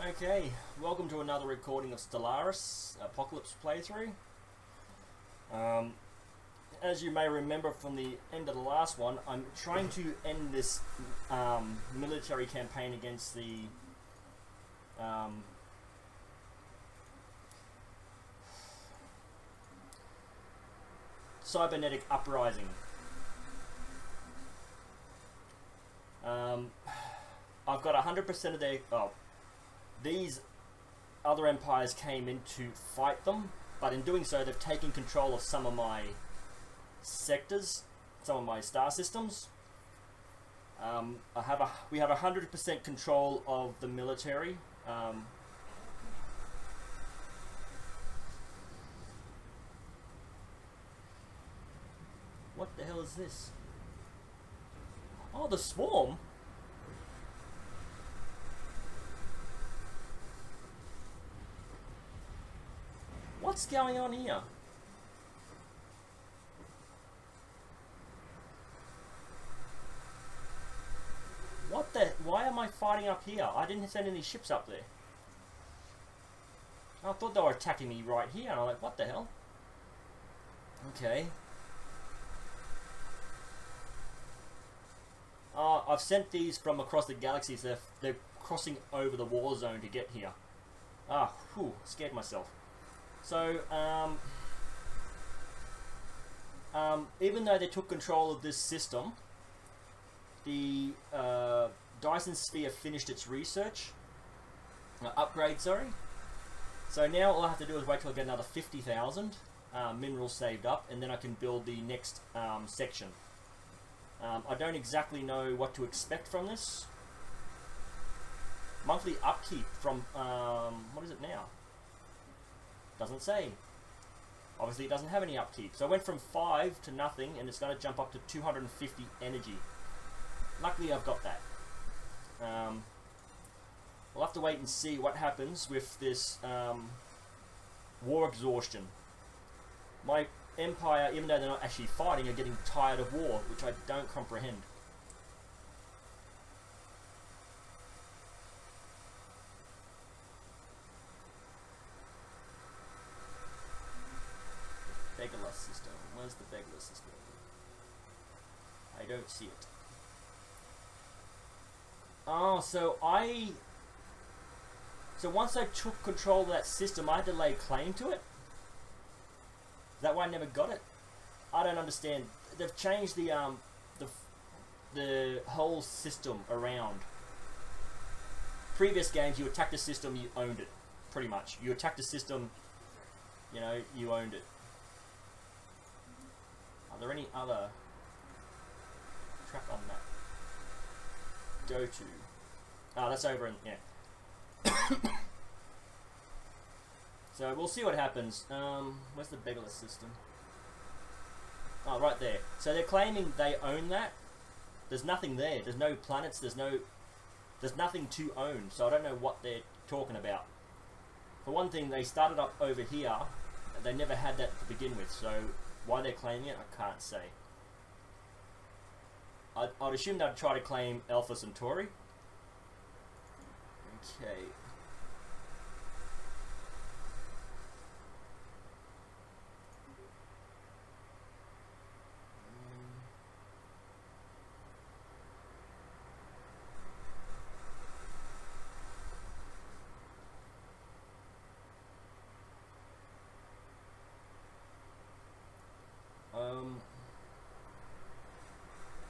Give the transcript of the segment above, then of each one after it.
Okay, welcome to another recording of Stellaris Apocalypse playthrough. As you may remember from the end of the last one, I'm trying to end this military campaign against the cybernetic uprising. I've got 100% of their... these other empires came in to fight them, but in doing so they've taken control of some of my sectors, some of my star systems. We have 100% control of the military. What the hell is this? Oh, the swarm? What's going on here? What the... Why am I fighting up here? I didn't send any ships up there. I thought they were attacking me right here, and I'm like, what the hell? Okay. I've sent these from across the galaxies. They're crossing over the war zone to get here. Whew, scared myself. So, even though they took control of this system, the Dyson Sphere finished its research, upgrade, sorry. So now all I have to do is wait till I get another 50,000 minerals saved up, and then I can build the next section. I don't exactly know what to expect from this. Monthly upkeep from, what is it now? Doesn't say. Obviously it doesn't have any upkeep. So I went from 5 to nothing, and it's going to jump up to 250 energy. Luckily I've got that. We'll have to wait and see what happens with this war exhaustion. My empire, even though they're not actually fighting, are getting tired of war, which I don't comprehend. Beggarless system. Where's the Beggarless system? I don't see it. Oh, so once I took control of that system, I had to lay claim to it? Is that why I never got it? I don't understand. They've changed the whole system around. Previous games, you attacked the system, you owned it. Pretty much. You attacked the system, you know, you owned it. Are there any other track on that? Go to. Oh, that's over in, yeah. So we'll see what happens. Where's the Beggarless system? Oh, right there. So they're claiming they own that. There's nothing there. There's no planets. There's nothing to own. So I don't know what they're talking about. For one thing, they started up over here. They never had that to begin with. So why they're claiming it, I can't say. I'd assume they'd try to claim Alpha Centauri. Okay.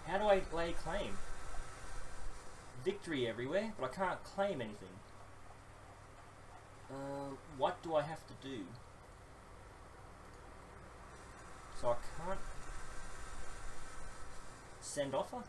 How do I lay claim? Victory everywhere, but I can't claim anything. What do I have to do? So I can't send offer?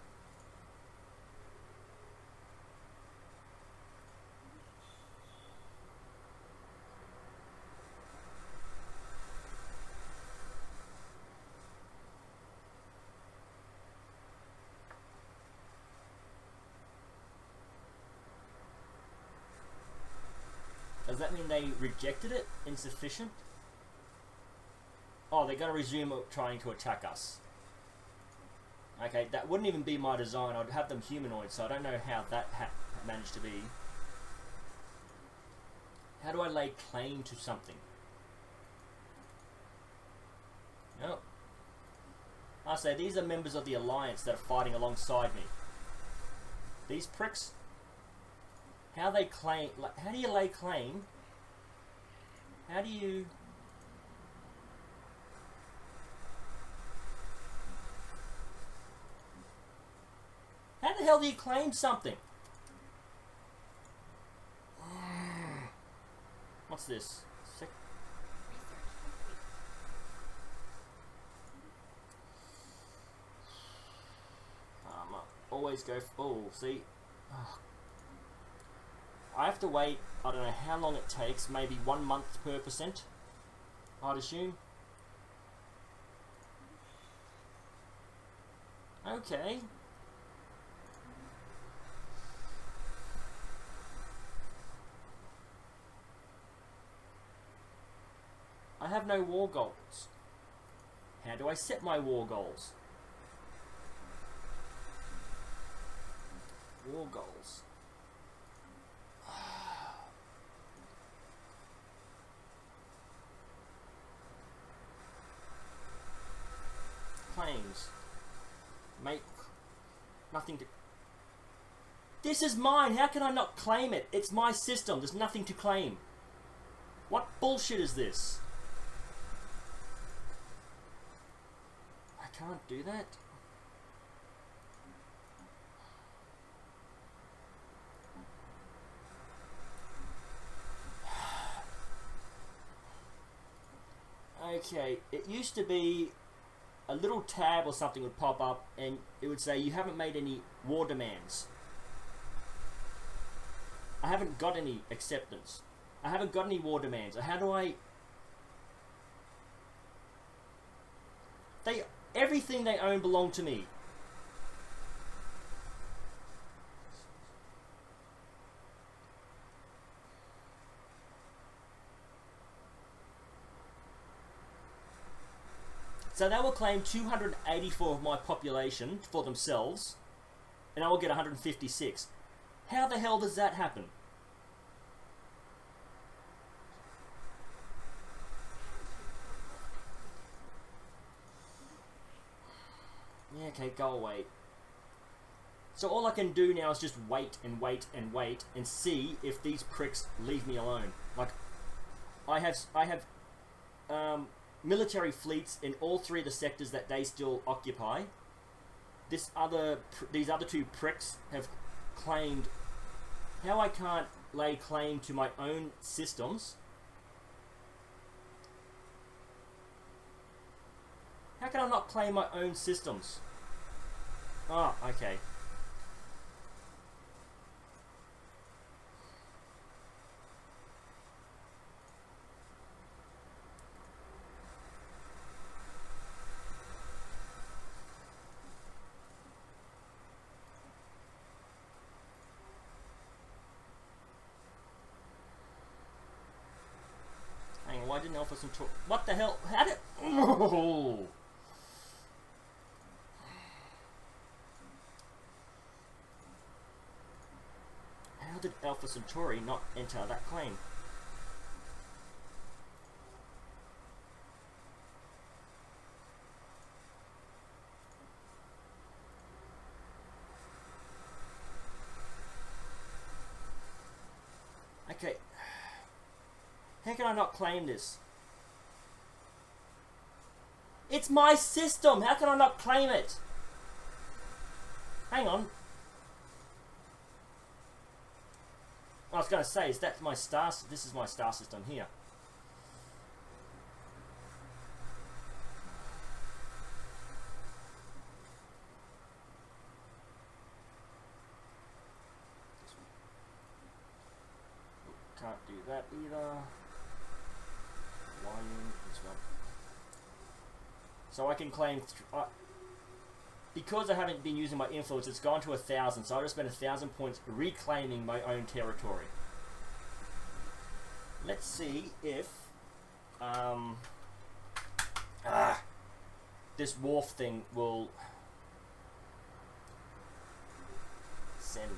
Does that mean they rejected it? Insufficient? Oh, they're going to resume trying to attack us. Okay, that wouldn't even be my design. I'd have them humanoid, so I don't know how that managed to be. How do I lay claim to something? No. I say these are members of the Alliance that are fighting alongside me. These pricks. How they claim? How do you lay claim? How do you? How the hell do you claim something? What's this? Always go. Oh, see. Oh. I have to wait. I don't know how long it takes. Maybe 1 month per percent. I'd assume. Okay. I have no war goals. How do I set my war goals? War goals. Claims. Make nothing to... This is mine! How can I not claim it? It's my system. There's nothing to claim. What bullshit is this? I can't do that. Okay, it used to be a little tab or something would pop up and it would say you haven't made any war demands. I haven't got any acceptance. I haven't got any war demands. How do I... Everything they own belonged to me. So they will claim 284 of my population for themselves, and I will get 156. How the hell does that happen? Yeah, okay, go away. So all I can do now is just wait and wait and wait and see if these pricks leave me alone. Like, I have military fleets in all 3 of the sectors that they still occupy. These other 2 pricks have claimed. How I can't lay claim to my own systems? How can I not claim my own systems? Oh, okay. Hang on, why didn't Alpha Centauri... What the hell? How did... Oh. How did Alpha Centauri not enter that claim? Okay. How can I not claim this? It's my system! How can I not claim it? Hang on. I was going to say, is that my star... This is my star system here. Can't do that either. Volume, this one. So I can claim... because I haven't been using my influence, it's gone to 1,000, so I just spent 1,000 points reclaiming my own territory. Let's see if this wharf thing will send.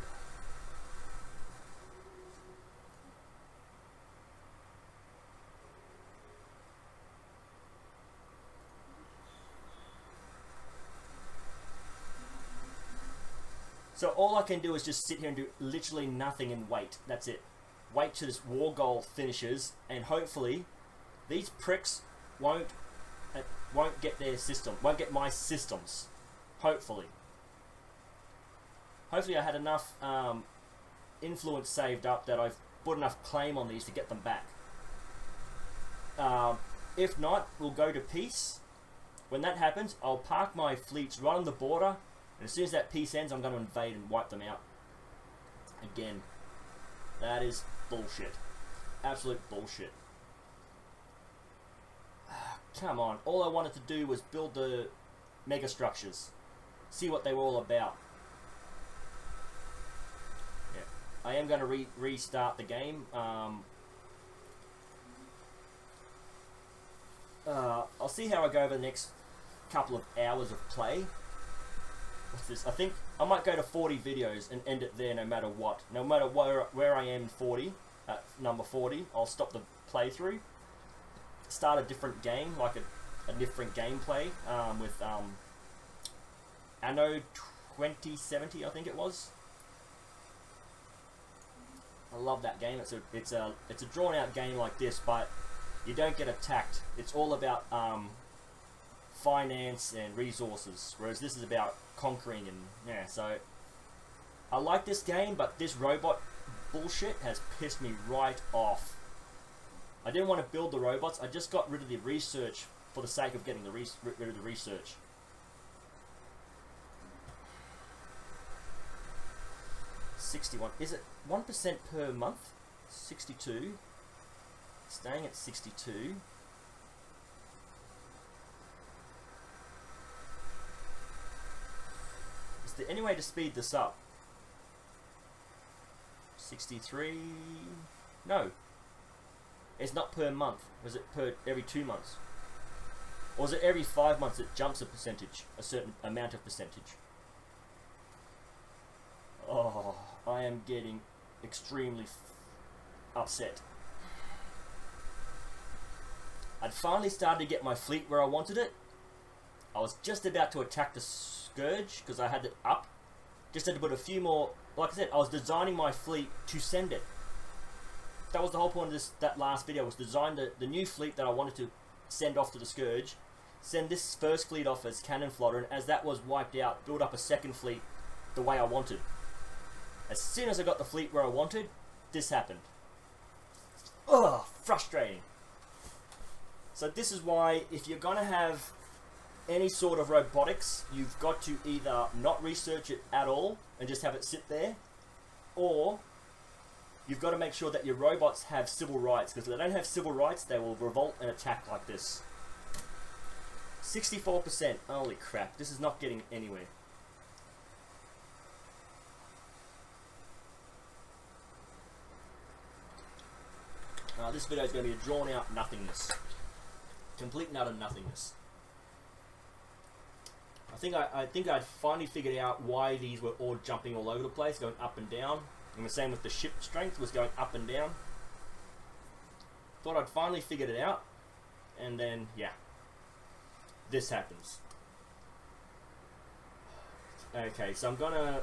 So all I can do is just sit here and do literally nothing and wait. That's it. Wait till this war goal finishes, and hopefully these pricks won't get their system, won't get my systems. Hopefully I had enough influence saved up that I've put enough claim on these to get them back. If not, we'll go to peace. When that happens, I'll park my fleets right on the border, and as soon as that peace ends, I'm going to invade and wipe them out. Again, that is bullshit. Absolute bullshit. Come on, all I wanted to do was build the mega structures. See what they were all about. Yeah, I am going to restart the game. I'll see how I go over the next couple of hours of play. What's this? I think I might go to 40 videos and end it there no matter what. No matter where I am 40, at number 40, I'll stop the playthrough. Start a different game, like a different gameplay with Anno 2070, I think it was. I love that game. It's a drawn out game like this, but you don't get attacked. It's all about finance and resources, whereas this is about conquering and yeah. So I like this game, but this robot bullshit has pissed me right off. I didn't want to build the robots. I just got rid of the research for the sake of getting rid of the research. $61. Is it 1% per month? 62. Staying at 62. Is there any way to speed this up? 63. No. It's not per month. Was it per every 2 months? Or is it every 5 months it jumps a percentage, a certain amount of percentage? Oh, I am getting extremely upset. I'd finally started to get my fleet where I wanted it. I was just about to attack the Scourge because I had it up. Just had to put a few more. Like I said, I was designing my fleet to send it. That was the whole point of that last video, was design the new fleet that I wanted to send off to the Scourge. Send this first fleet off as cannon fodder, and as that was wiped out, build up a second fleet the way I wanted. As soon as I got the fleet where I wanted, this happened. Ugh, frustrating. So this is why, if you're going to have any sort of robotics, you've got to either not research it at all and just have it sit there, or you've got to make sure that your robots have civil rights, because if they don't have civil rights, they will revolt and attack like this. 64%. Holy crap, this is not getting anywhere. This video is going to be a drawn out nothingness. Complete and utter nothingness. I think I'd finally figured out why these were all jumping all over the place, going up and down. And the same with the ship strength was going up and down. Thought I'd finally figured it out, and then yeah, this happens. Okay, so I'm gonna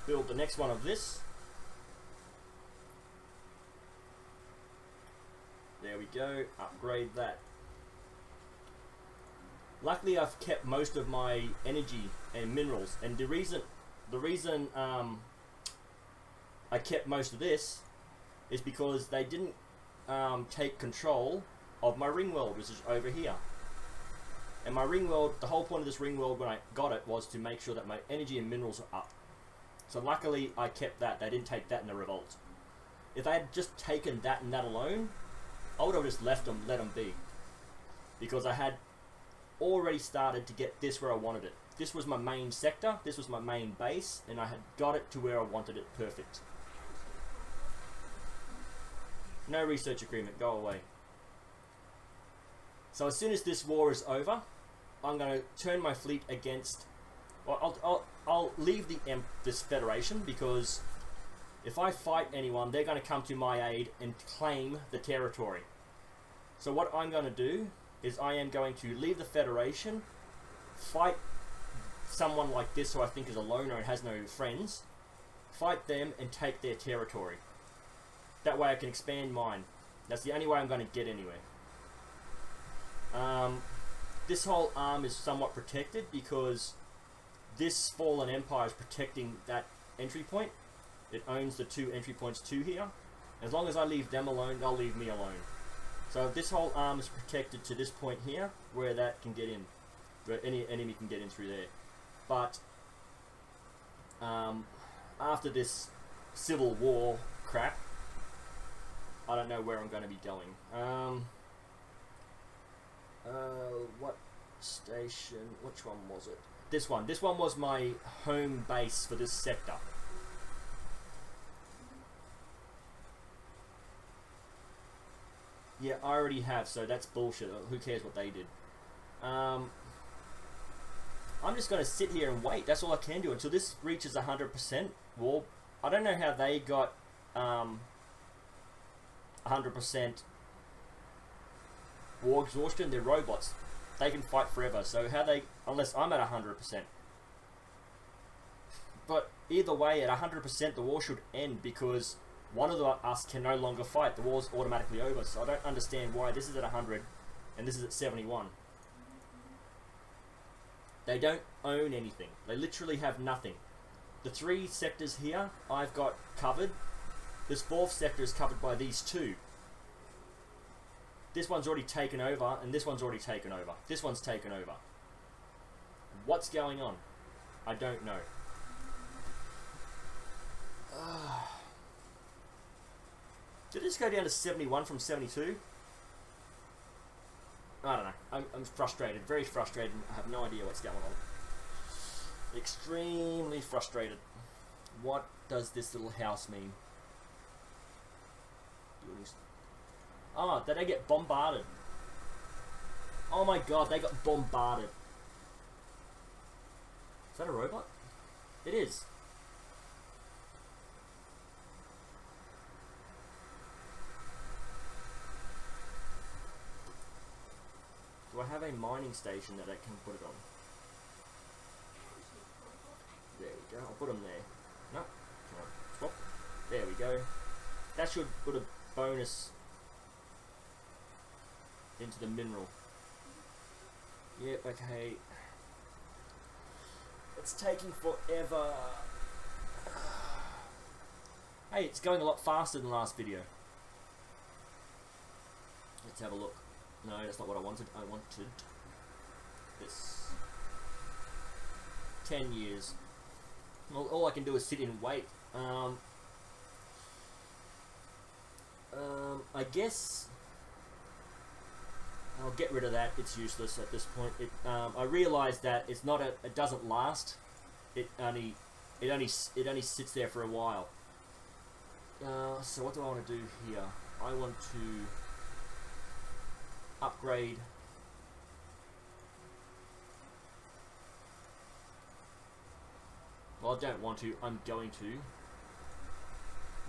build the next one of this. There we go. Upgrade that. Luckily, I've kept most of my energy and minerals, and the reason I kept most of this is because they didn't take control of my ring world, which is over here. And my ring world, the whole point of this ring world when I got it was to make sure that my energy and minerals are up. So luckily, I kept that. They didn't take that in the revolt. If they had just taken that and that alone, I would have just left them, let them be, because I had already started to get this where I wanted it. This was my main sector, this was my main base, and I had got it to where I wanted it perfect. No research agreement, go away. So as soon as this war is over, I'm going to turn my fleet against... Well, I'll leave this Federation, because if I fight anyone, they're going to come to my aid and claim the territory. So what I'm going to do is I am going to leave the Federation, fight someone like this who I think is a loner and has no friends, fight them, and take their territory. That way I can expand mine. That's the only way I'm going to get anywhere. This whole arm is somewhat protected because this fallen empire is protecting that entry point. It owns the 2 entry points to here. As long as I leave them alone, they'll leave me alone. So this whole arm is protected to this point here, where that can get in, where any enemy can get in through there. But after this civil war crap, I don't know where I'm going to be going. What station? Which one was it? This one. This one was my home base for this sector. Yeah, I already have, so that's bullshit. Who cares what they did? I'm just going to sit here and wait. That's all I can do until this reaches 100% war. I don't know how they got 100% war exhaustion. They're robots. They can fight forever. So how they... Unless I'm at 100%. But either way, at 100% the war should end because one of us can no longer fight. The war's automatically over. So I don't understand why this is at 100 and this is at 71. They don't own anything. They literally have nothing. The 3 sectors here I've got covered. This 4th sector is covered by these 2. This one's already taken over, and this one's already taken over. This one's taken over. What's going on? I don't know. Did this go down to 71 from 72? I don't know. I'm frustrated. Very frustrated. I have no idea what's going on. Extremely frustrated. What does this little house mean? Oh, did they get bombarded? Oh my god, they got bombarded. Is that a robot? It is. Do I have a mining station that I can put it on? There we go. I'll put them there. No. Come on. Swap. There we go. That should put a bonus into the mineral. Yep, okay. It's taking forever. Hey, it's going a lot faster than the last video. Let's have a look. No, that's not what I wanted. I wanted this. 10 years. Well, all I can do is sit and wait. I guess I'll get rid of that. It's useless at this point. I realised that it's not it doesn't last. It only sits there for a while. So what do I want to do here? I want to upgrade. Well, I don't want to. I'm going to.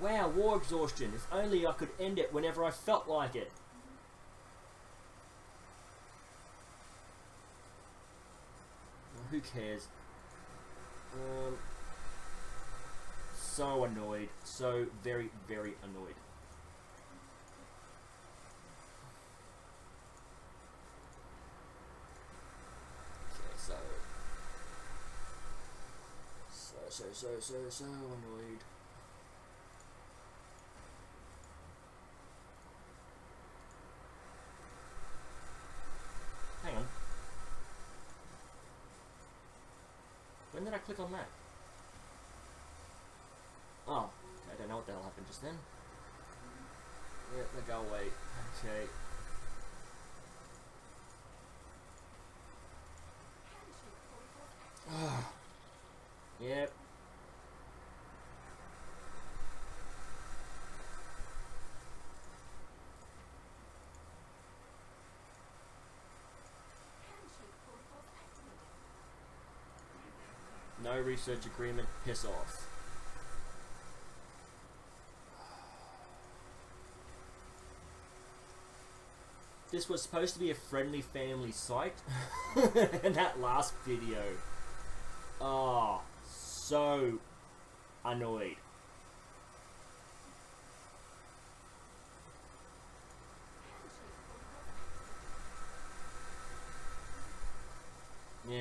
Wow, war exhaustion. If only I could end it whenever I felt like it. Well, who cares? So annoyed. So very, very annoyed. Okay, so annoyed. Hang on. When did I click on that? Oh, I don't know what the hell happened just then. Yeah, they go away. Okay. Yep. No research agreement, piss off. This was supposed to be a friendly family site in that last video. Oh, so annoyed.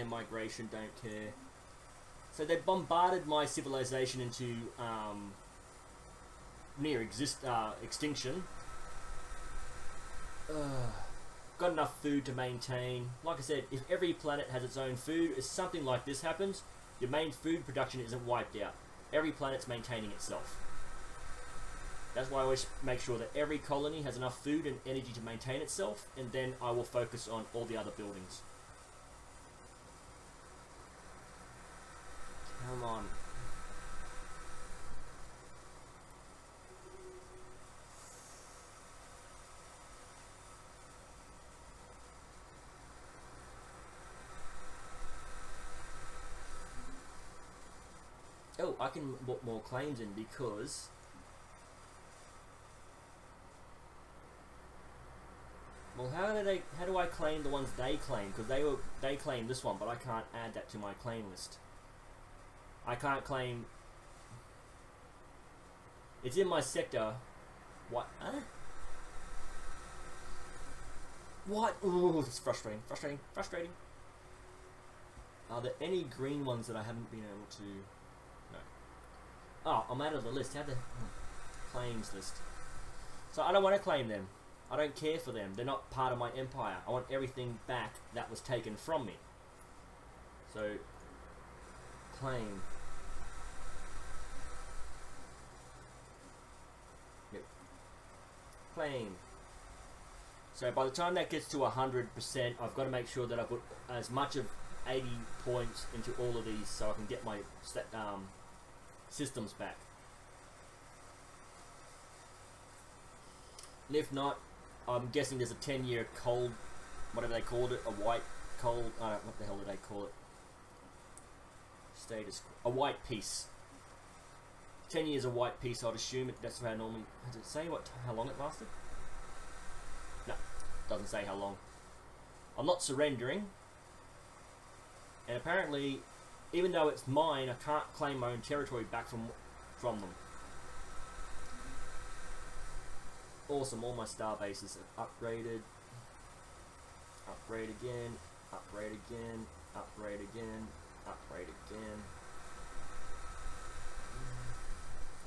care. Migration, don't care. So they bombarded my civilization into near extinction. Got enough food to maintain. Like I said, if every planet has its own food, if something like this happens, your main food production isn't wiped out. Every planet's maintaining itself. That's why I always make sure that every colony has enough food and energy to maintain itself, and then I will focus on all the other buildings. Come on. Oh, I can put more claims in because well, how do I claim the ones they claim? Because they claim this one, but I can't add that to my claim list. I can't claim. It's in my sector. What? Huh? What? Ooh, it's frustrating. Frustrating. Are there any green ones that I haven't been able to? No. Oh, I'm out of the list. How the claims list? So I don't want to claim them. I don't care for them. They're not part of my empire. I want everything back that was taken from me. So, claim. Yep. Claim. So by the time that gets to 100%, I've got to make sure that I put as much of 80 points into all of these so I can get my systems back. And if not, I'm guessing there's a 10-year cold, whatever they called it, a white cold, what the hell did they call it? A white peace. 10 years of white peace, I'd assume that's how normally, does it say how long it lasted? No, doesn't say how long. I'm not surrendering, and apparently, even though it's mine, I can't claim my own territory back from them. Awesome, all my star bases are upgraded. Upgrade again, upgrade again, upgrade again, upgrade again.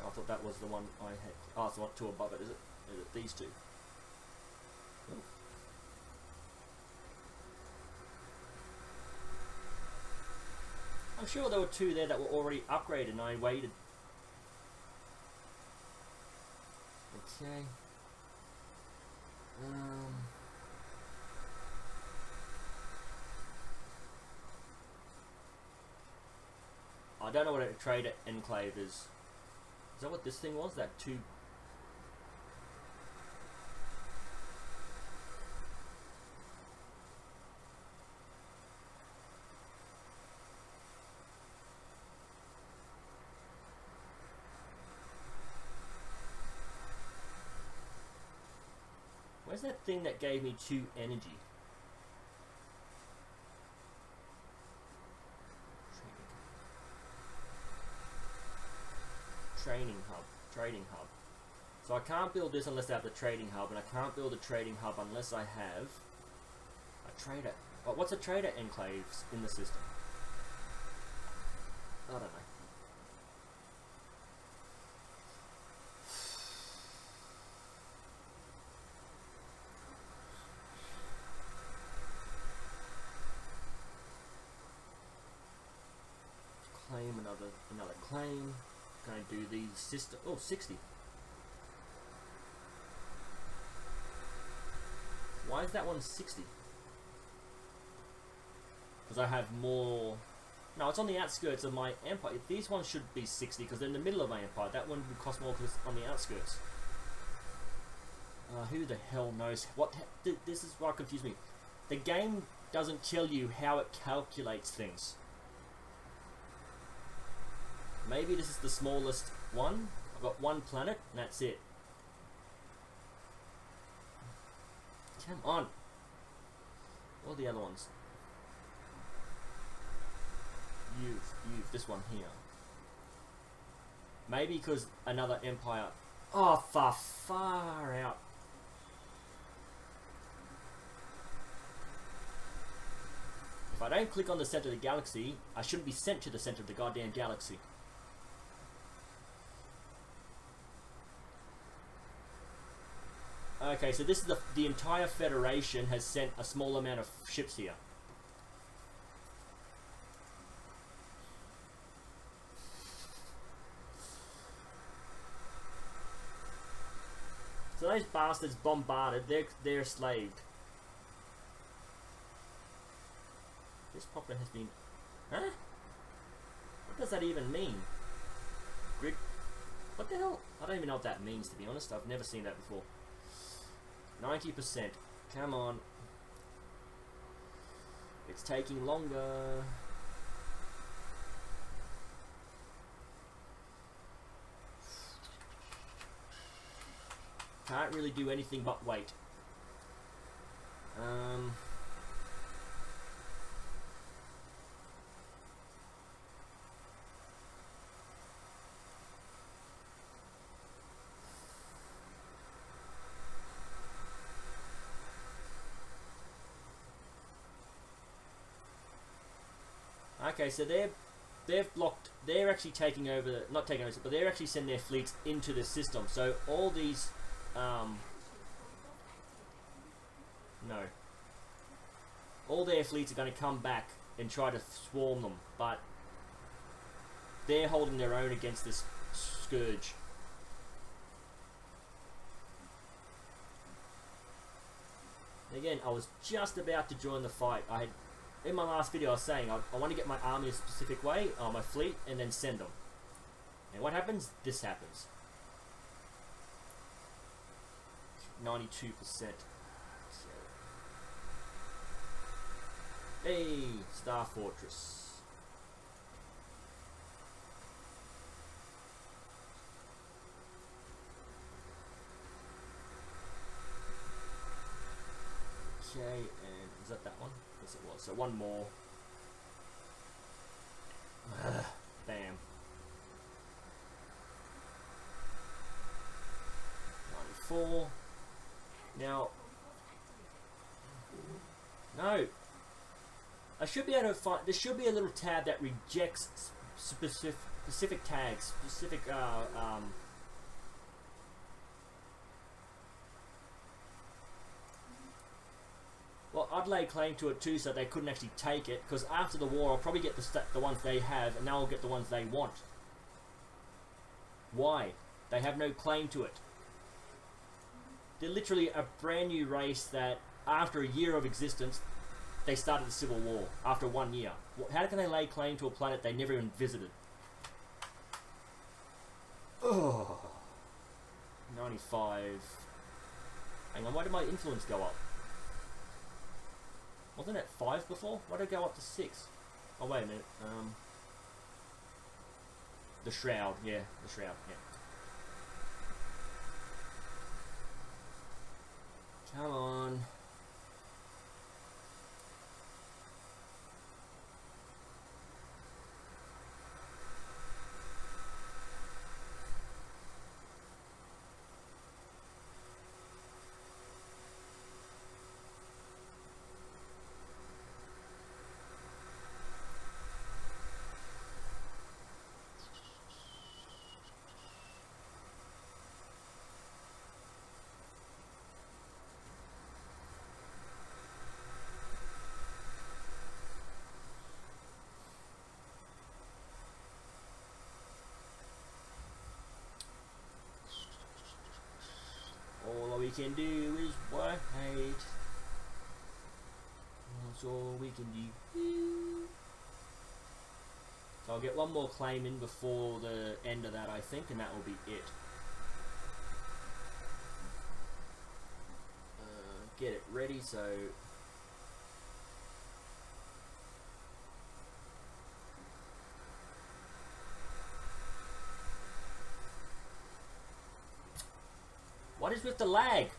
I thought that was the one I had. Oh, it's the one two above it, is it? Is it these two? Ooh. I'm sure there were two there that were already upgraded and I waited. Okay. I don't know what a trader enclave is. Is that what this thing was? That two. Where's that thing that gave me 2 energy? Trading hub. So I can't build this unless I have the trading hub, and I can't build a trading hub unless I have a trader. Oh, what's a trader enclaves in the system? I don't know. Claim another claim. Going to do these system. Oh, 60. Why is that one 60? Because I have more. No, it's on the outskirts of my empire. These ones should be 60 because they're in the middle of my empire. That one would cost more because it's on the outskirts. Who the hell knows? What? This is what confused me. The game doesn't tell you how it calculates things. Maybe this is the smallest one. I've got one planet, and that's it. Come on. What are the other ones? You've this one here. Maybe because another empire. Oh, far out. If I don't click on the center of the galaxy, I shouldn't be sent to the center of the goddamn galaxy. Okay, so this is the entire Federation has sent a small amount of ships here. So those bastards bombarded, they're slaved. This poplar has been... Huh? What does that even mean? Grid... What the hell? I don't even know what that means, to be honest. I've never seen that before. 90%. Come on. It's taking longer. Can't really do anything but wait. Okay, so they've blocked. They're actually taking over. Not taking over, but they're actually sending their fleets into the system. So all these. No. All their fleets are going to come back and try to swarm them, but they're holding their own against this scourge. Again, I was just about to join the fight. In my last video I was saying I want to get my army a specific way, my fleet, and then send them. And what happens? This happens. 92%. Hey, Star Fortress. Okay, and is that one? Yes, it was. So one more. Bam. 94. Now, no. I should be able to find. There should be a little tab that rejects specific tags, specific Well, I'd lay claim to it too, so they couldn't actually take it. Because after the war, I'll probably get the ones they have, and now I'll get the ones they want. Why? They have no claim to it. They're literally a brand new race that, after a year of existence, they started the Civil War. After 1 year. How can they lay claim to a planet they never even visited? Oh, 95. Hang on, why did my influence go up? Wasn't it 5 before? Why did it go up to 6? Oh, wait a minute. The Shroud, yeah, the Shroud, yeah. Come on. All we can do is wait. That's all we can do. So I'll get one more claim in before the end of that, I think, and that will be it. Get it ready, so... What is with the lag?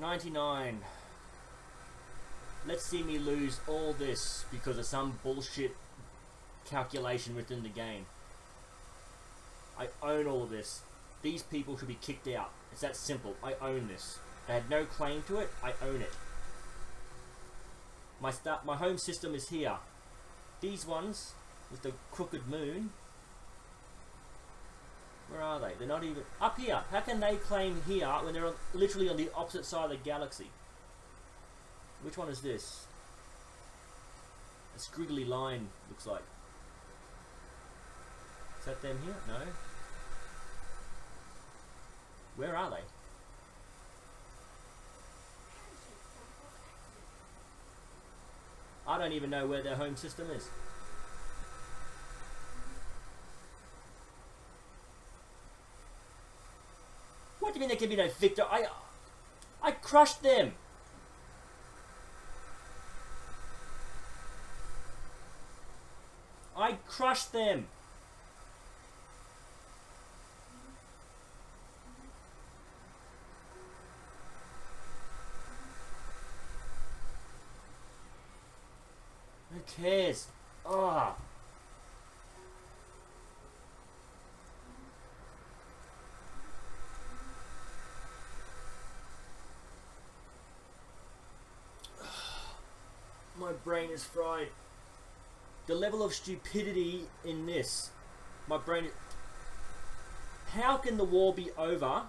$99. Let's see me lose all this because of some bullshit calculation within the game. I own all of this. These people should be kicked out. It's that simple. I own this. They had no claim to it. I own it. My home system is here. These ones with the crooked moon. Where are they? They're not even up here. How can they claim here when they're literally on the opposite side of the galaxy? Which one is this? A squiggly line looks like. Is that them here? No. Where are they? I don't even know where their home system is. What do you mean there can be no victor? I crushed them. I crushed them. Who cares? Ah. My brain is fried. The level of stupidity in this. My brain is... How can the war be over?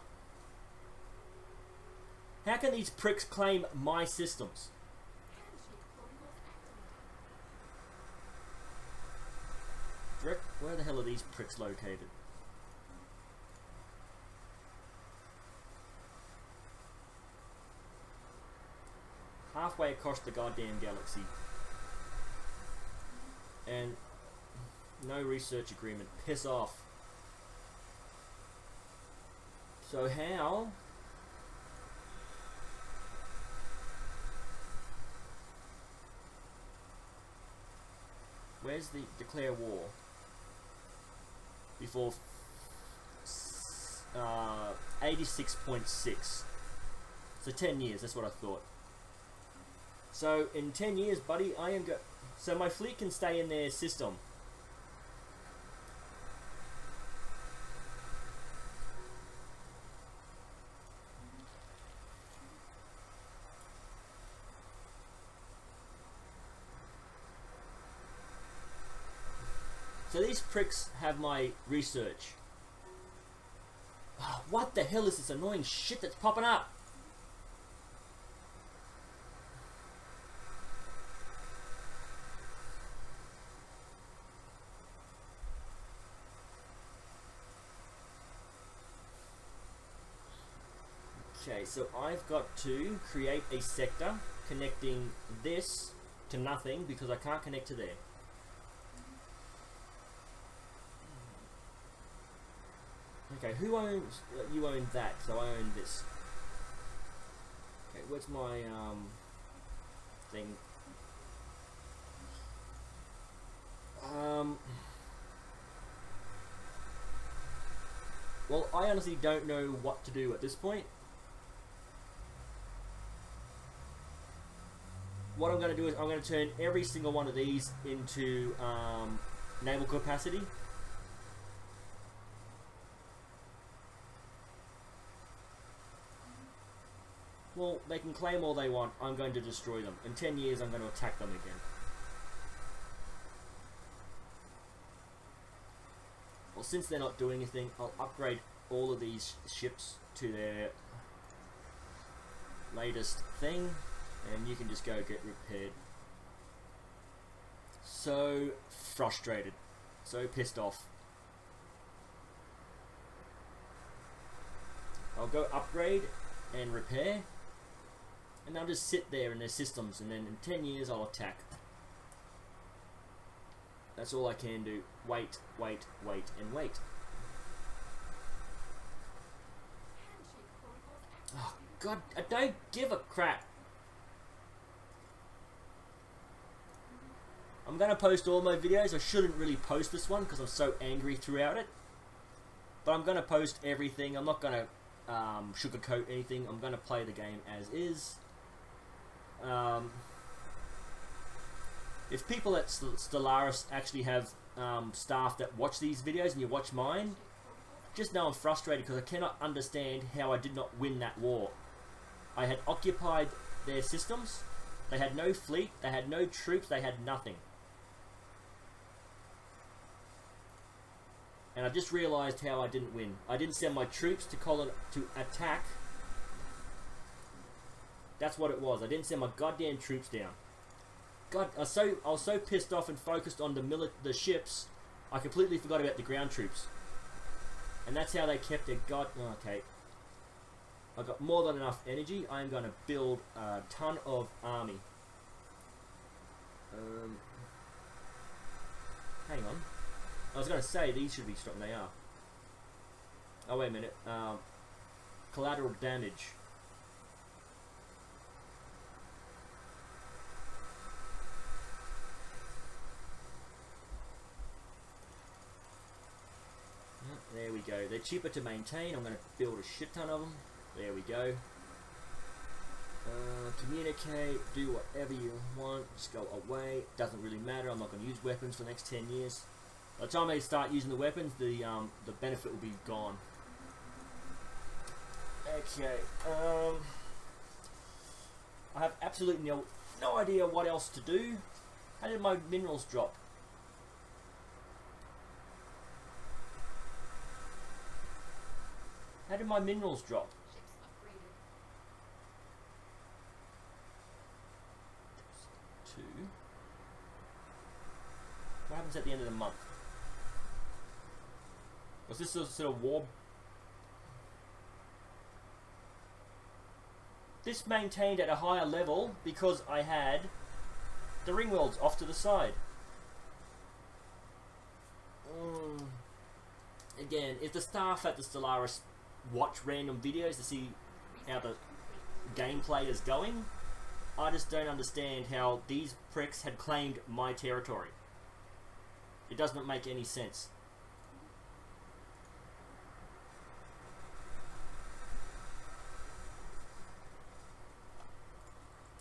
How can these pricks claim my systems? Where the hell are these pricks located? Halfway across the goddamn galaxy. And no research agreement. Piss off. So how? Where's the declare war? Before 86.6. So 10 years, that's what I thought. So in 10 years, buddy, I am so my fleet can stay in their system. So these pricks have my research. Oh, what the hell is this annoying shit that's popping up? Okay, so I've got to create a sector connecting this to nothing because I can't connect to there. Okay, who owns... you own that, so I own this. Okay, where's my thing? Well, I honestly don't know what to do at this point. What I'm going to do is I'm going to turn every single one of these into naval capacity. Well, they can claim all they want. I'm going to destroy them. In 10 years, I'm going to attack them again. Well, since they're not doing anything, I'll upgrade all of these ships to their latest thing, and you can just go get repaired. So frustrated. So pissed off. I'll go upgrade and repair. And they'll just sit there in their systems, and then in 10 years I'll attack. That's all I can do. Wait, wait, wait, and wait. Oh, God, I don't give a crap. I'm going to post all my videos. I shouldn't really post this one because I'm so angry throughout it. But I'm going to post everything. I'm not going to sugarcoat anything. I'm going to play the game as is. If people at Stellaris actually have staff that watch these videos and you watch mine, just know I'm frustrated because I cannot understand how I did not win that war. I had occupied their systems, they had no fleet, they had no troops, they had nothing. And I just realised how I didn't win. I didn't send my troops to attack. That's what it was. I didn't send my goddamn troops down. God, I was so pissed off and focused on the ships, I completely forgot about the ground troops. And that's how they kept their okay. I've got more than enough energy. I am going to build a ton of army. Hang on. I was going to say these should be strong. They are. Oh, wait a minute. Collateral damage. There we go. They're cheaper to maintain. I'm going to build a shit ton of them. There we go. Communicate. Do whatever you want. Just go away. Doesn't really matter. I'm not going to use weapons for the next 10 years. By the time they start using the weapons, the benefit will be gone. Okay. I have absolutely no idea what else to do. How did my minerals drop? How did my minerals drop? Two. What happens at the end of the month? Was this a sort of war? This maintained at a higher level because I had the ring worlds off to the side. Again, if the staff at the Stellaris watch random videos to see how the gameplay is going, I just don't understand how these pricks had claimed my territory. It doesn't make any sense.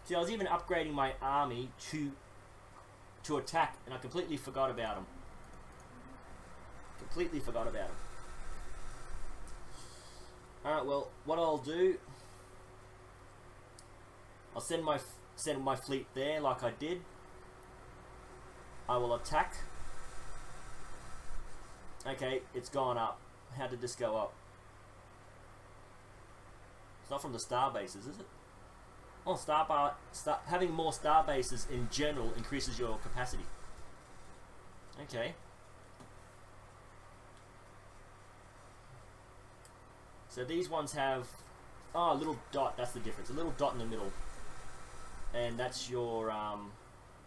See, I was even upgrading my army to attack, and I completely forgot about them. Completely forgot about them. Alright, well, what I'll do, I'll send my fleet there like I did. I will attack. Okay, it's gone up. How did this go up? It's not from the star bases, is it? Oh, having more star bases in general increases your capacity. Okay. So these ones have, a little dot, that's the difference. A little dot in the middle. And that's your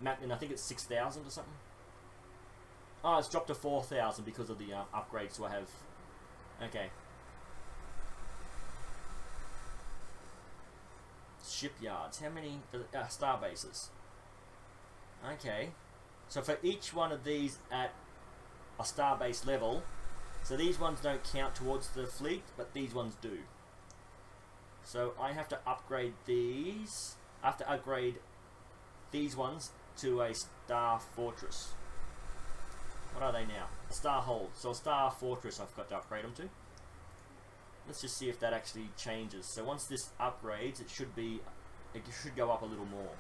map, and I think it's 6,000 or something. Oh, it's dropped to 4,000 because of the upgrades, so I have, okay. Shipyards, how many, star bases. Okay. So for each one of these at a star base level, so these ones don't count towards the fleet, but these ones do. So I have to upgrade these. I have to upgrade these ones to a star fortress. What are they now? A star hold. So a star fortress I've got to upgrade them to. Let's just see if that actually changes. So once this upgrades, it should go up a little more.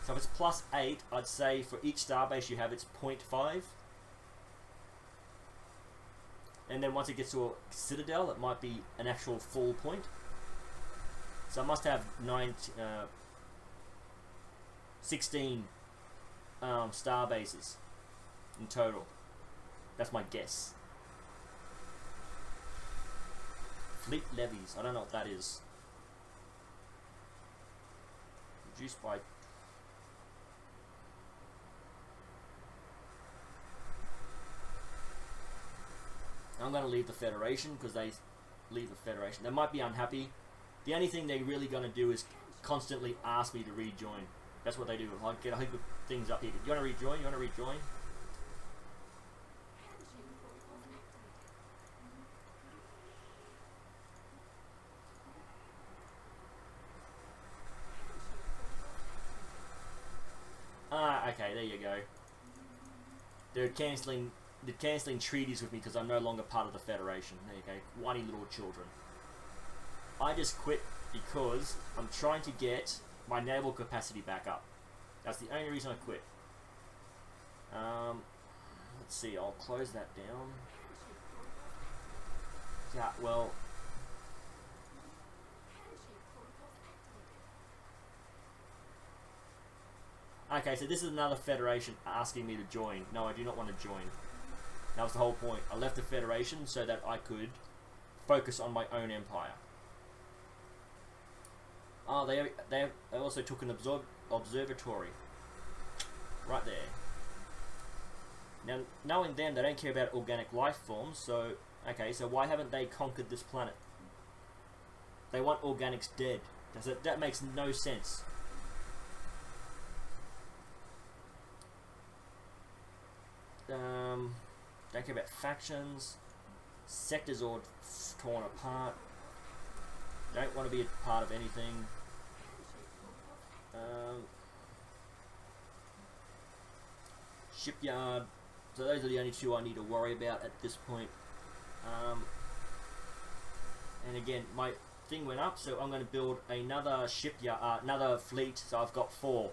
So if it's +8, I'd say for each starbase you have, it's 0.5. And then once it gets to a citadel, it might be an actual full point. So I must have 16 star bases in total. That's my guess. Fleet levies. I don't know what that is. Reduced by... I'm going to leave the Federation because they leave the Federation. They might be unhappy. The only thing they're really going to do is constantly ask me to rejoin. That's what they do. I get a heap of things up here. You want to rejoin? You want to rejoin? Okay, there you go. They're cancelling treaties with me because I'm no longer part of the Federation. There you go. Whiny little children. I just quit because I'm trying to get my naval capacity back up. That's the only reason I quit. Let's see, I'll close that down. Yeah, well... Okay, so this is another Federation asking me to join. No, I do not want to join. That was the whole point. I left the Federation so that I could focus on my own empire. Oh, they also took an observatory. Right there. Now, knowing them, they don't care about organic life forms, so... Okay, so why haven't they conquered this planet? They want organics dead. That makes no sense. Don't care about factions. Sectors all torn apart. Don't want to be a part of anything. Shipyard. So those are the only two I need to worry about at this point. And again, my thing went up, so I'm going to build another shipyard, another fleet. So I've got 4.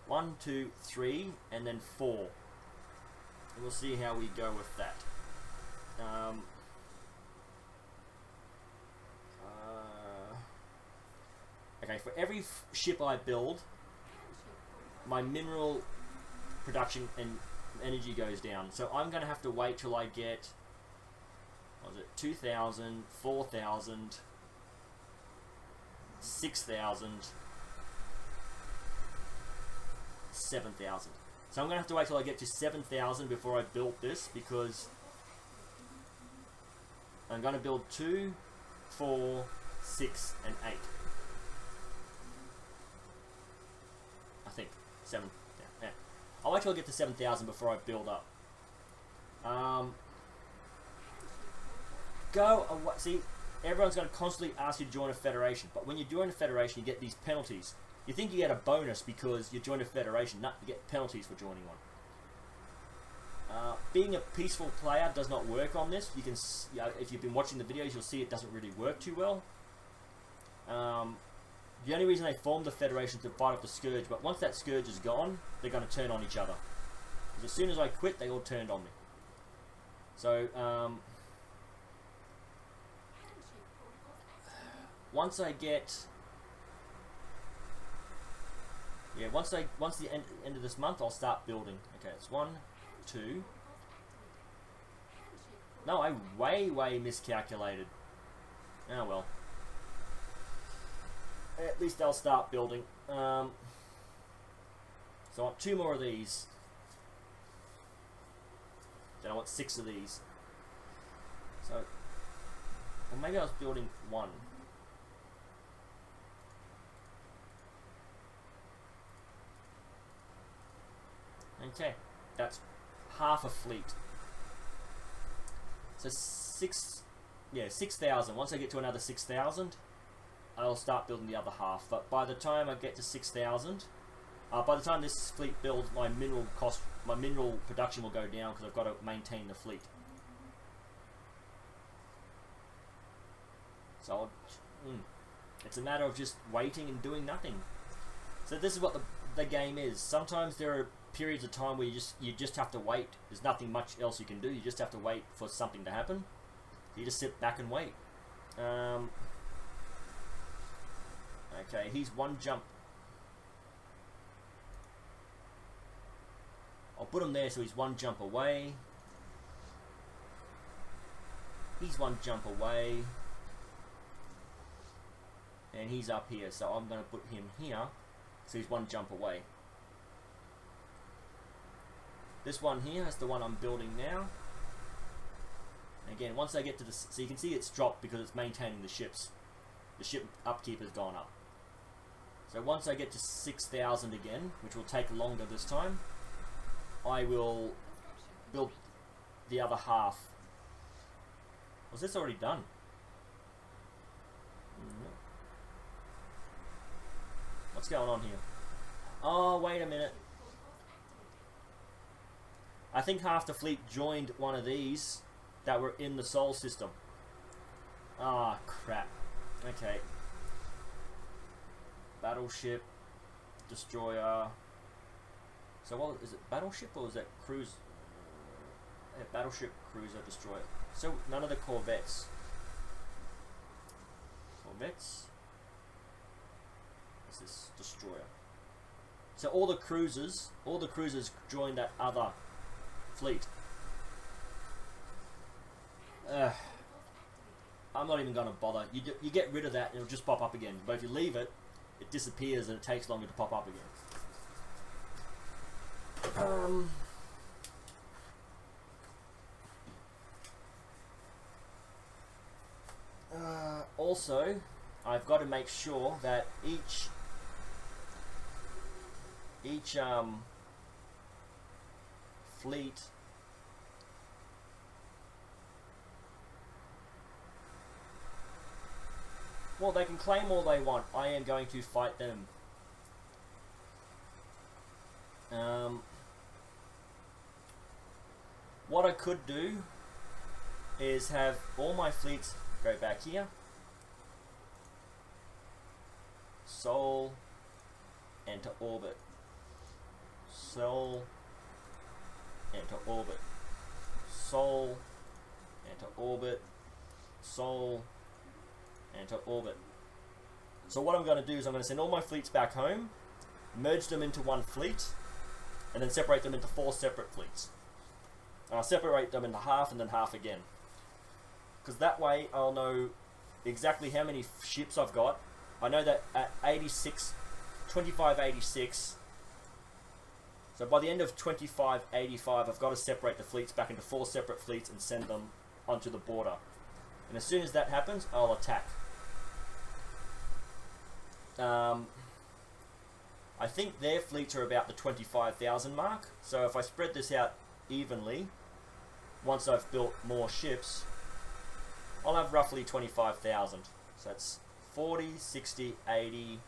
1, 2, 3, and then 4. And we'll see how we go with that. Okay, for every ship I build, my mineral production and energy goes down. So I'm going to have to wait till I get, what was it, 2,000, 4,000, 6,000, 7,000. So I'm going to have to wait till I get to 7,000 before I build this, because I'm going to build 2, 4, 6, and 8. I think 7. Yeah. I'll wait till I get to 7,000 before I build up. See, everyone's going to constantly ask you to join a federation, but when you join a federation, you get these penalties. You think you get a bonus because you join a federation. No, you get penalties for joining one. Being a peaceful player does not work on this. You can, if you've been watching the videos, you'll see it doesn't really work too well. The only reason they formed the Federation is to fight off the Scourge, but once that Scourge is gone, they're going to turn on each other. Because as soon as I quit, they all turned on me. So, once I get... Yeah, once the end of this month, I'll start building. Okay, it's 1, 2... No, I way miscalculated. Oh well. At least I'll start building. So I want 2 more of these. Then I want 6 of these. So, well, maybe I was building 1. Okay, that's half a fleet. So 6,000. Once I get to another 6,000, I'll start building the other half. But by the time I get to 6,000, by the time this fleet builds, my mineral production will go down because I've got to maintain the fleet. So it's a matter of just waiting and doing nothing. So this is what the game is. Sometimes there are periods of time where you just have to wait. There's nothing much else you can do. You just have to wait for something to happen. You just sit back and wait. Okay, he's 1 jump. I'll put him there so he's 1 jump away. He's 1 jump away. And he's up here, so I'm going to put him here so he's 1 jump away. This one here is the one I'm building now. Again, once I get to this, so you can see it's dropped because it's maintaining the ships. The ship upkeep has gone up. So once I get to 6,000 again, which will take longer this time, I will build the other half. Was this already done? What's going on here? Oh, wait a minute. I think half the fleet joined one of these that were in the Sol system. Ah, crap. Okay. Battleship, destroyer. So what is it? Battleship or is that cruise? Yeah, battleship, cruiser, destroyer. So none of the corvettes. Corvettes. What's this? Destroyer. So all the cruisers joined that other fleet. I'm not even going to bother. You get rid of that and it'll just pop up again. But if you leave it, it disappears and it takes longer to pop up again. Also, I've got to make sure that each fleet well, they can claim all they want. I am going to fight them. What I could do is have all my fleets go back here. Sol, enter orbit. Sol, enter orbit. Sol, enter orbit. Sol, enter orbit. So what I'm going to do is I'm going to send all my fleets back home, merge them into one fleet, and then separate them into 4 separate fleets. And I'll separate them into half and then half again. Because that way I'll know exactly how many ships I've got. I know that at 2586, so by the end of 2585 I've got to separate the fleets back into 4 separate fleets and send them onto the border. And as soon as that happens, I'll attack. I think their fleets are about the 25,000 mark. So if I spread this out evenly, once I've built more ships, I'll have roughly 25,000. So that's 40, 60, 80,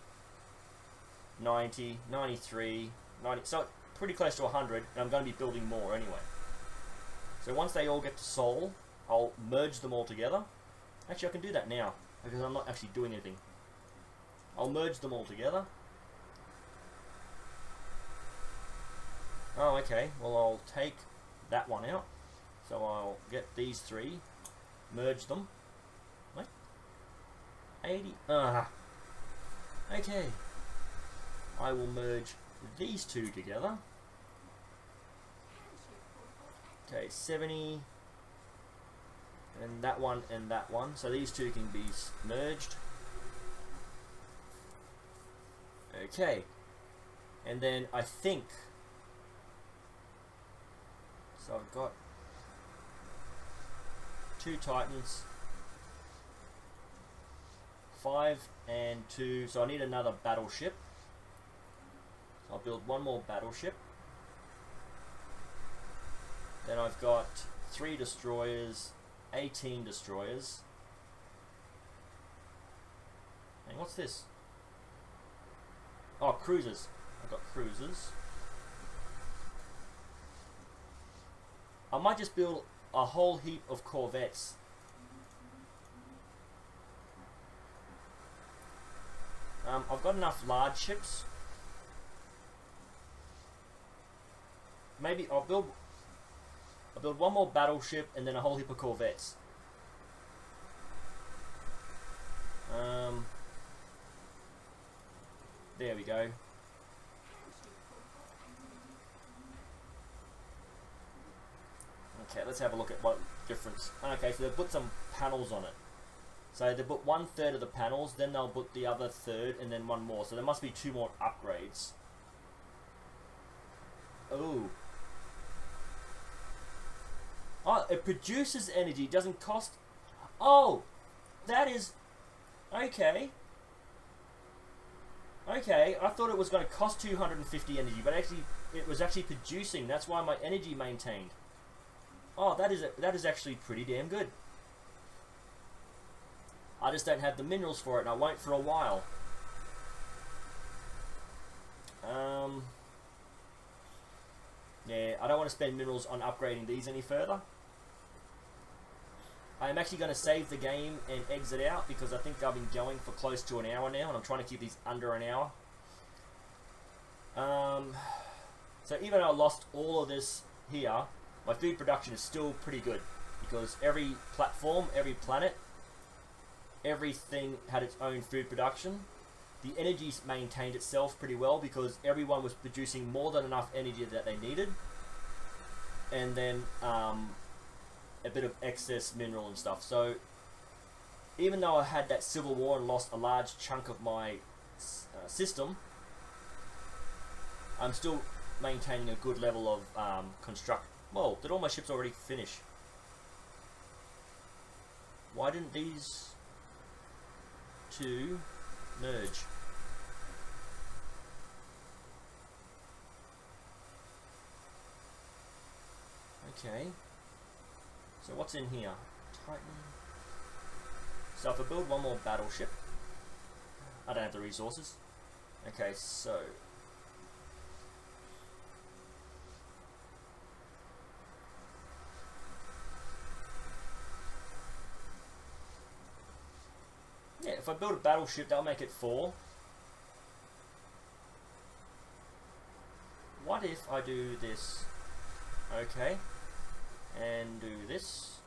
90, 93, 90. So pretty close to 100, and I'm going to be building more anyway. So once they all get to Sol, I'll merge them all together. Actually, I can do that now, because I'm not actually doing anything. I'll merge them all together. Oh, okay. Well, I'll take that one out. So I'll get these 3, merge them. What? 80. Okay. I will merge these 2 together. Okay, 70. And that one and that one. So these 2 can be merged. Okay. And then I think... So I've got 2 Titans. 5 and 2. So I need another battleship. So I'll build one more battleship. Then I've got 3 destroyers, 18 destroyers. And what's this? Oh, cruisers. I've got cruisers. I might just build a whole heap of corvettes. I've got enough large ships. Maybe I'll build one more battleship and then a whole heap of corvettes. There we go. Okay, let's have a look at what difference. Okay, so they've put some panels on it. So they put 1/3 of the panels, then they'll put the other third, and then one more. So there must be 2 more upgrades. Oh. Oh, it produces energy, doesn't cost... Oh! That is... Okay. Okay, I thought it was going to cost 250 energy, but actually, it was actually producing. That's why my energy maintained. Oh, that is actually pretty damn good. I just don't have the minerals for it, and I won't for a while. Yeah, I don't want to spend minerals on upgrading these any further. I'm actually going to save the game and exit out because I think I've been going for close to an hour now, and I'm trying to keep these under an hour. So even though I lost all of this here, my food production is still pretty good because every platform, every planet, everything had its own food production. The energy maintained itself pretty well because everyone was producing more than enough energy that they needed, and then a bit of excess mineral and stuff. So even though I had that civil war and lost a large chunk of my system, I'm still maintaining a good level of construct. Well, did all my ships already finish? Why didn't these two merge? Okay. So what's in here? Titan. So if I build one more battleship, I don't have the resources. Okay, so yeah, if I build a battleship, that'll make it 4. What if I do this? Okay. And do this.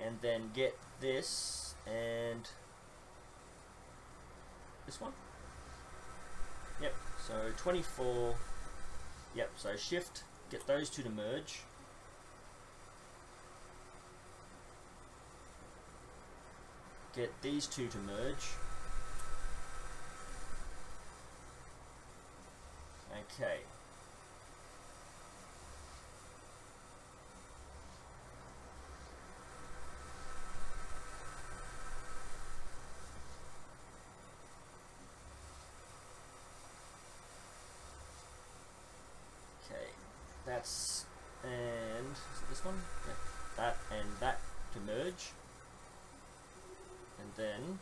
And then get this and this one. Yep, so 24. Yep, so shift, get those two to merge. Get these two to merge. Okay. That's, and is it this one? Yeah. That and that to merge, and then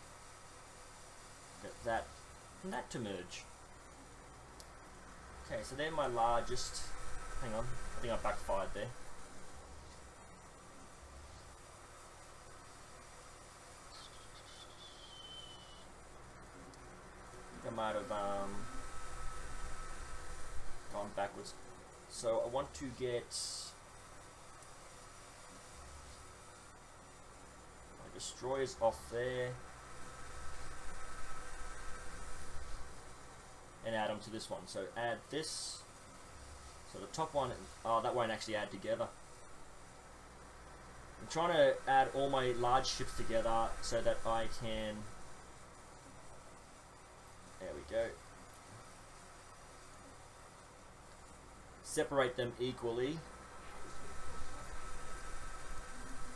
get that and that to merge. Okay, so they're my largest. Hang on, I think I backfired there. I think I might have gone backwards. So I want to get my destroyers off there and add them to this one. So add this. So the top one, that won't actually add together. I'm trying to add all my large ships together so that I can, there we go, separate them equally.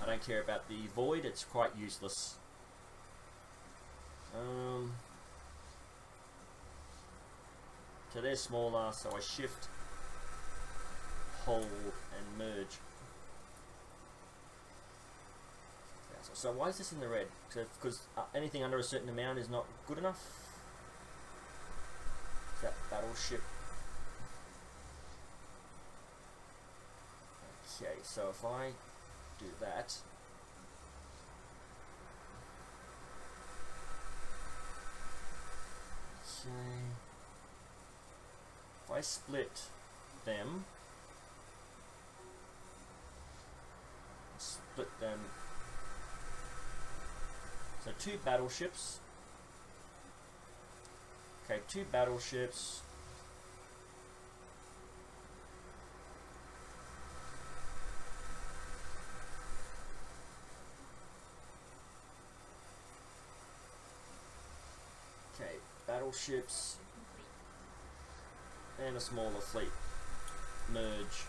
I don't care about the void, it's quite useless. So they're smaller, so I shift, hold, and merge. So why is this in the red? Because anything under a certain amount is not good enough? Is that battleship? Okay, so if I do that, okay, if I split them, so 2 battleships, okay, 2 battleships, battleships and a smaller fleet merge.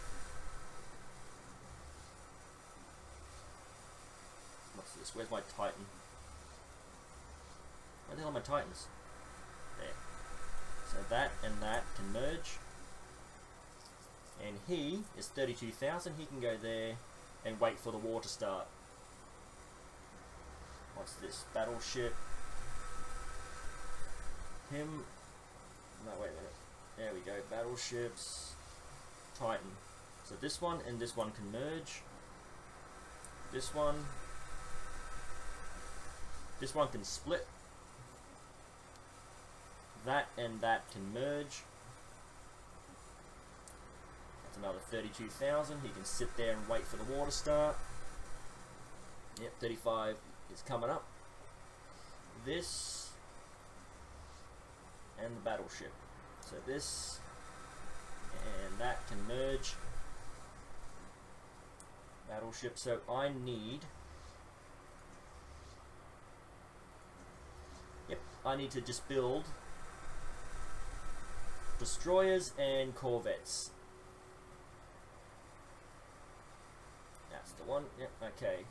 What's this? Where's my Titan? Where the hell are my Titans? There. So that and that can merge. And he is 32,000. He can go there and wait for the war to start. What's this? Battleship. Him. No, wait a minute. There we go. Battleships. Titan. So this one and this one can merge. This one can split. That and that can merge. That's another 32,000. He can sit there and wait for the war to start. Yep, 35 is coming up. This and the battleship. So this and that can merge. Battleship. So I need. Yep, I need to just build destroyers and corvettes. That's the one. Yep, okay.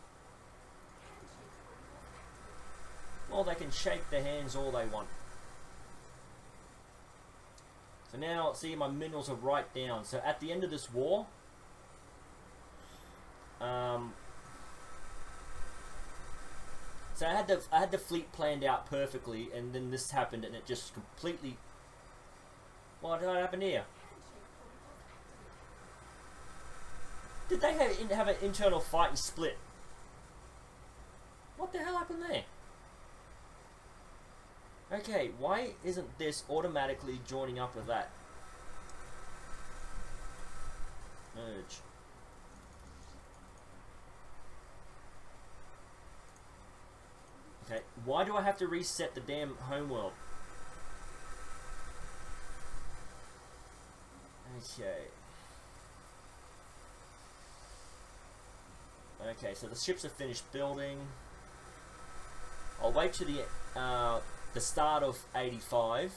Well, they can shake their hands all they want. So now, see, my minerals are right down. So at the end of this war, so I had the fleet planned out perfectly, and then this happened, and it just completely. What happened here? Did they have an internal fight and split? What the hell happened there? Okay, why isn't this automatically joining up with that? Merge. Okay, why do I have to reset the damn homeworld? Okay. Okay, so the ships are finished building. I'll wait to the start of 85.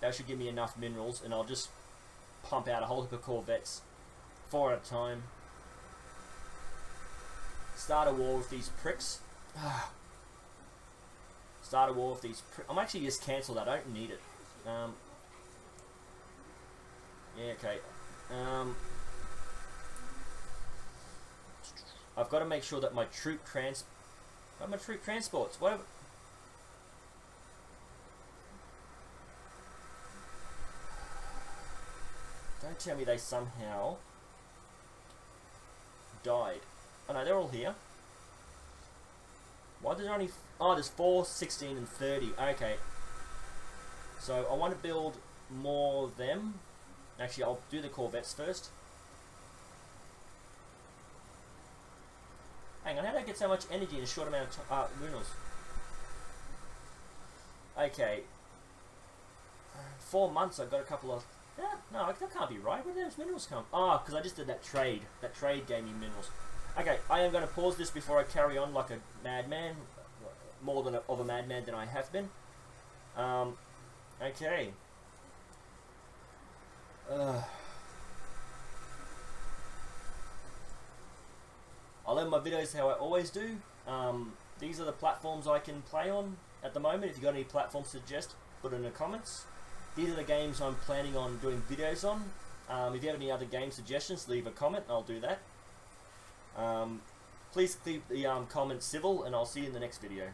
That should give me enough minerals, and I'll just pump out a whole heap of corvettes, 4 at a time. Start a war with these pricks. Start a war with these pricks. I'm actually just cancel that. I don't need it. Yeah, okay. I've got to make sure that my troop transports. Whatever. Don't tell me they somehow died. Oh no, they're all here. Why there's only... Oh, there's 4, 16 and 30. Okay. So I want to build more of them. Actually, I'll do the corvettes first. Hang on, how did I get so much energy in a short amount of minerals? Okay. 4 months, I've got a couple of... Yeah, no, that can't be right. Where did those minerals come? Ah, because I just did that trade. That trade gave me minerals. Okay, I am going to pause this before I carry on like a madman. More than of a madman than I have been. Okay. I'll end my videos how I always do. These are the platforms I can play on at the moment. If you've got any platforms to suggest, put it in the comments. These are the games I'm planning on doing videos on. If you have any other game suggestions, leave a comment and I'll do that. Please keep the comments civil, and I'll see you in the next video.